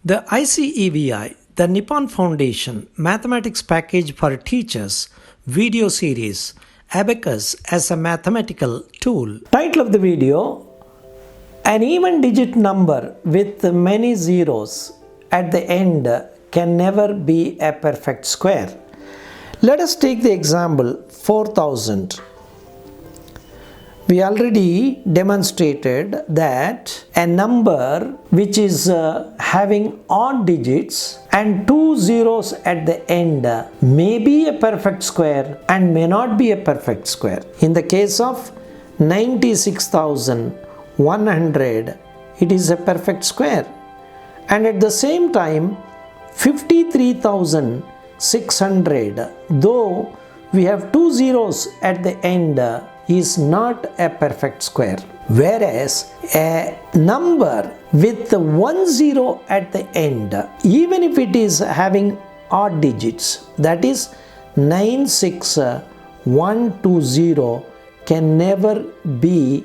The ICEVI, the Nippon Foundation Mathematics Package for Teachers video series, Abacus as a Mathematical Tool. Title of the video: An even digit number with many zeros at the end can never be a perfect square. Let us take the example 4000. We already demonstrated that a number which is having odd digits and two zeros at the end may be a perfect square and may not be a perfect square. In the case of 96,100, it is a perfect square, and at the same time 53,600, though we have two zeros at the end, is not a perfect square. Whereas a number with one zero at the end, even if it is having odd digits, that is 96120, can never be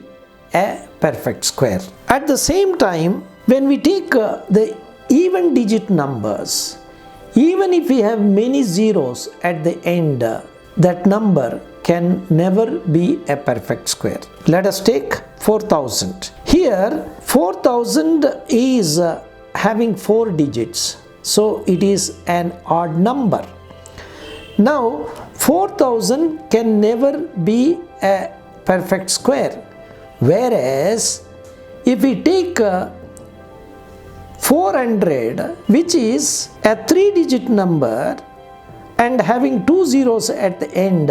a perfect square. At the same time, when we take the even digit numbers, even if we have many zeros at the end, that number can never be a perfect square. Let us take 4000. Here 4000 is having four digits, so it is an odd number. Now 4000 can never be a perfect square, whereas if we take 400, which is a three-digit number and having two zeros at the end,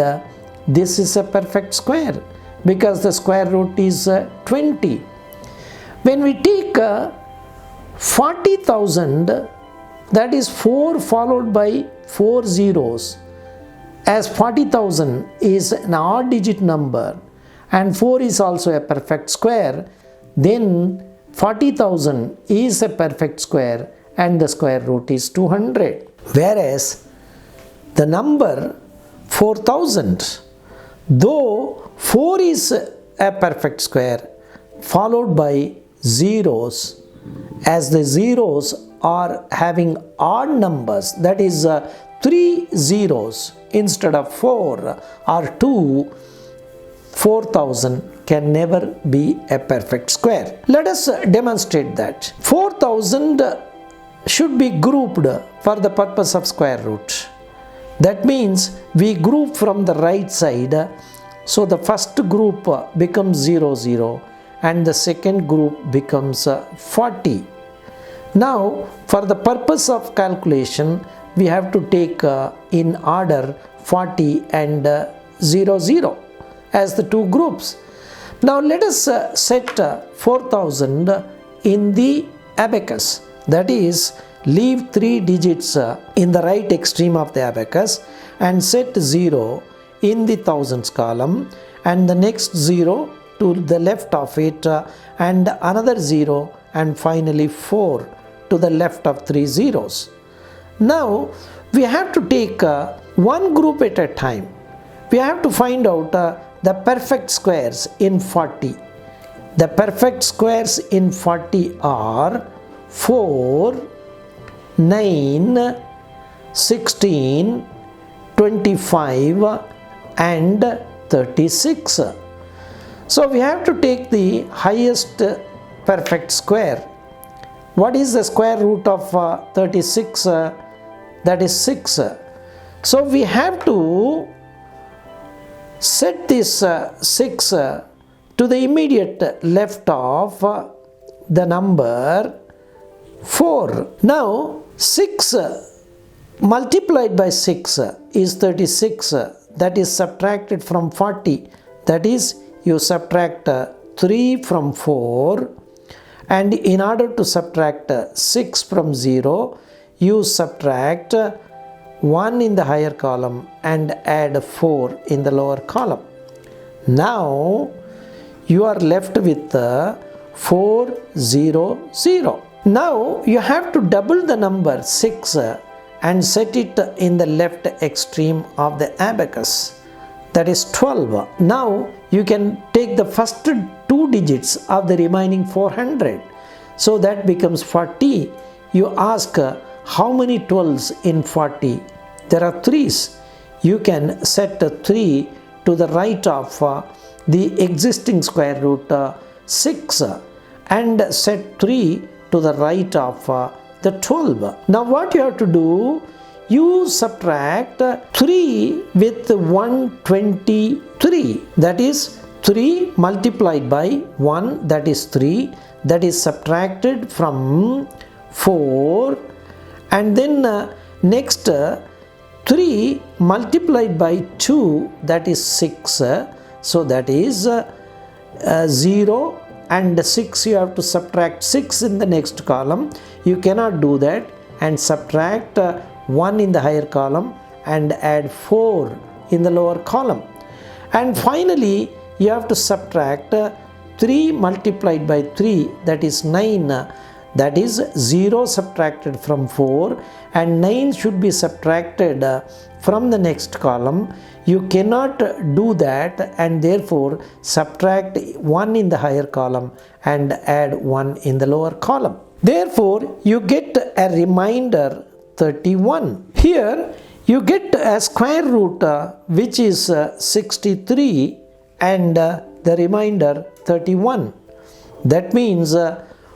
this is a perfect square because the square root is 20. When we take 40,000, that is 4 followed by 4 zeros, as 40,000 is an odd digit number and 4 is also a perfect square, then 40,000 is a perfect square and the square root is 200. Whereas the number 4000, though 4 is a perfect square followed by zeros, as the zeros are having odd numbers, that is 3 zeros instead of 4 or 2, 4000 can never be a perfect square. Let us demonstrate that. 4000 should be grouped for the purpose of square root. That means we group from the right side, so the first group becomes 0, 0 and the second group becomes 40. Now for the purpose of calculation, we have to take in order 40 and 0, 0 as the two groups. Now let us set 4000 in the abacus, that is, leave three digits in the right extreme of the abacus and set 0 in the thousands column and the next 0 to the left of it and another 0 and finally 4 to the left of three zeros. Now we have to take one group at a time. We have to find out the perfect squares in 40. The perfect squares in 40 are 4, 9, 16, 25 and 36. So we have to take the highest perfect square. What is the square root of 36? That is 6. So we have to set this 6 to the immediate left of the number 4. Now 6 multiplied by 6 is 36, that is subtracted from 40, that is you subtract 3 from 4, and in order to subtract 6 from 0, you subtract 1 in the higher column and add 4 in the lower column. Now you are left with 4, 0, 0. Now you have to double the number 6 and set it in the left extreme of the abacus, that is 12. Now you can take the first two digits of the remaining 400, so that becomes 40. you ask how many 12s in 40? There are 3's. You can set 3 to the right of the existing square root 6 and set 3 to the right of the 12. Now what you have to do, you subtract 3 with 123, that is 3 multiplied by 1, that is 3, that is subtracted from 4, and then next 3 multiplied by 2, that is 6, so that is 0, and 6 you have to subtract 6 in the next column. You cannot do that, and subtract 1 in the higher column and add 4 in the lower column. And finally you have to subtract 3 multiplied by 3, that is 9, that is 0 subtracted from 4, and 9 should be subtracted from the next column. You cannot do that, and therefore subtract 1 in the higher column and add 1 in the lower column. Therefore you get a remainder 31. Here you get a square root which is 63 and the remainder 31. That means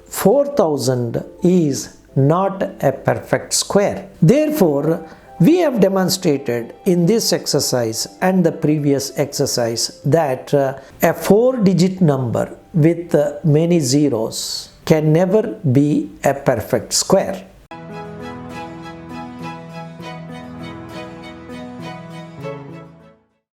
4000 is not a perfect square. Therefore, we have demonstrated in this exercise and the previous exercise that a 4-digit number with many zeros can never be a perfect square.